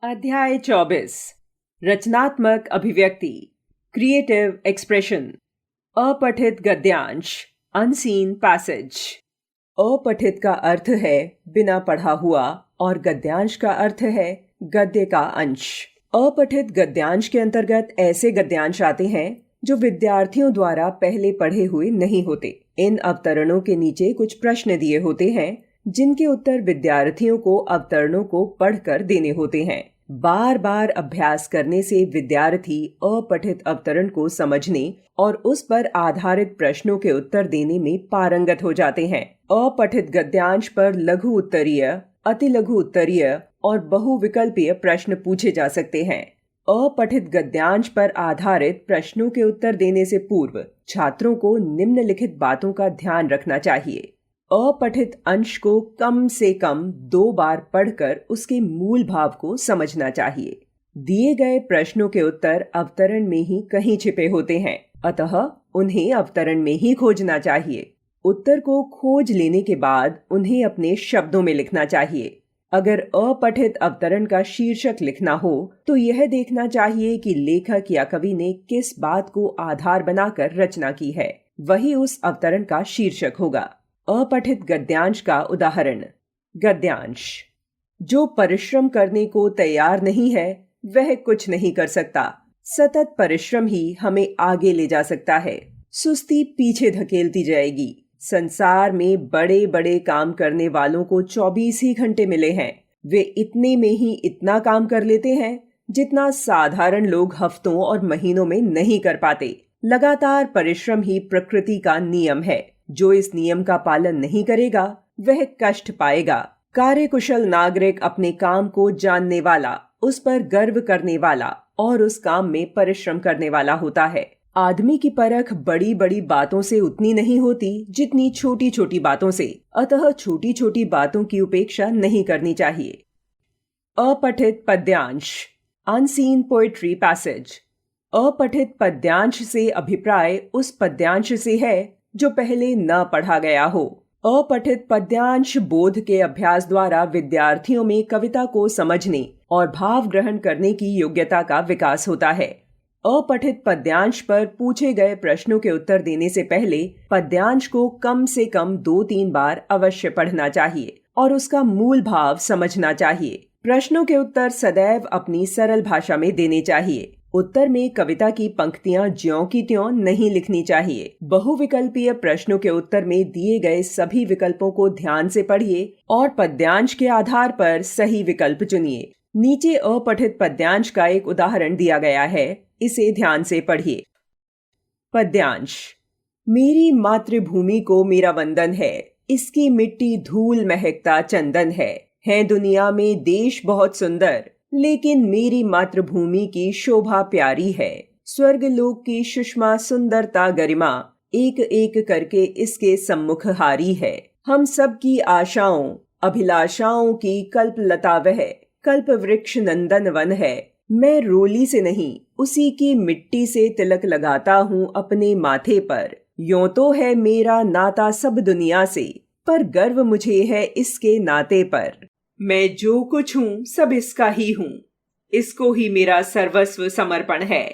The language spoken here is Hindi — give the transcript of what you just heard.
अध्याय 24 रचनात्मक अभिव्यक्ति क्रिएटिव एक्सप्रेशन। अपठित गद्यांश अनसीन पैसेज। अपठित का अर्थ है बिना पढ़ा हुआ और गद्यांश का अर्थ है गद्य का अंश। अपठित गद्यांश के अंतर्गत ऐसे गद्यांश आते हैं जो विद्यार्थियों द्वारा पहले पढ़े हुए नहीं होते। इन अवतरणों के नीचे कुछ प्रश्न दिए होते हैं जिनके उत्तर विद्यार्थियों को अवतरणों को पढ़कर देने होते हैं। बार बार अभ्यास करने से विद्यार्थी अपठित अवतरण को समझने और उस पर आधारित प्रश्नों के उत्तर देने में पारंगत हो जाते हैं। अपठित गद्यांश पर लघु उत्तरीय, अति लघु उत्तरीय और बहुविकल्पीय प्रश्न पूछे जा सकते हैं। अपठित गद्यांश पर आधारित प्रश्नों के उत्तर देने से पूर्व छात्रों को निम्नलिखित बातों का ध्यान रखना चाहिए। अपठित अंश को कम से कम 2 बार पढ़कर उसके मूल भाव को समझना चाहिए। दिए गए प्रश्नों के उत्तर अवतरण में ही कहीं छिपे होते हैं, अतः उन्हें अवतरण में ही खोजना चाहिए। उत्तर को खोज लेने के बाद उन्हें अपने शब्दों में लिखना चाहिए। अगर अपठित अवतरण का शीर्षक लिखना हो तो यह देखना चाहिए कि लेखक या कवि ने किस बात को आधार बनाकर रचना की है, वही उस अवतरण का शीर्षक होगा। अपठित गद्यांश का उदाहरण। गद्यांश। जो परिश्रम करने को तैयार नहीं है वह कुछ नहीं कर सकता। सतत परिश्रम ही हमें आगे ले जा सकता है, सुस्ती पीछे धकेलती जाएगी। संसार में बड़े बड़े काम करने वालों को 24 ही घंटे मिले हैं। वे इतने में ही इतना काम कर लेते हैं जितना साधारण लोग हफ्तों और महीनों में नहीं कर पाते। लगातार परिश्रम ही प्रकृति का नियम है। जो इस नियम का पालन नहीं करेगा वह कष्ट पाएगा। कार्यकुशल नागरिक अपने काम को जानने वाला, उस पर गर्व करने वाला और उस काम में परिश्रम करने वाला होता है। आदमी की परख बड़ी बड़ी बातों से उतनी नहीं होती जितनी छोटी छोटी बातों से, अतः छोटी छोटी बातों की उपेक्षा नहीं करनी चाहिए। अपठित पद्यांश अनसीन पोएट्री पैसेज। अपठित पद्यांश से अभिप्राय उस पद्यांश से है जो पहले न पढ़ा गया हो। अपठित पद्यांश बोध के अभ्यास द्वारा विद्यार्थियों में कविता को समझने और भाव ग्रहण करने की योग्यता का विकास होता है। अपठित पद्यांश पर पूछे गए प्रश्नों के उत्तर देने से पहले पद्यांश को कम से कम 2-3 बार अवश्य पढ़ना चाहिए और उसका मूल भाव समझना चाहिए। प्रश्नों के उत्तर सदैव अपनी सरल भाषा में देने चाहिए। उत्तर में कविता की पंक्तियां ज्यों की त्यों नहीं लिखनी चाहिए। बहुविकल्पीय प्रश्नों के उत्तर में दिए गए सभी विकल्पों को ध्यान से पढ़िए और पद्यांश के आधार पर सही विकल्प चुनिए। नीचे अपठित पद्यांश का एक उदाहरण दिया गया है, इसे ध्यान से पढ़िए। पद्यांश। मेरी मातृभूमि को मेरा वंदन है, इसकी मिट्टी धूल महकता चंदन है दुनिया में देश बहुत सुंदर, लेकिन मेरी मातृभूमि की शोभा प्यारी है। स्वर्गलोक की सुषमा सुंदरता गरिमा एक एक करके इसके सम्मुख हारी है। हम सब की आशाओं अभिलाषाओं की कल्पलता वह कल्प वृक्ष नंदन वन है। मैं रोली से नहीं उसी की मिट्टी से तिलक लगाता हूँ अपने माथे पर। यों तो है मेरा नाता सब दुनिया से, पर गर्व मुझे है इसके नाते पर। मैं जो कुछ हूँ सब इसका ही हूँ, इसको ही मेरा सर्वस्व समर्पण है।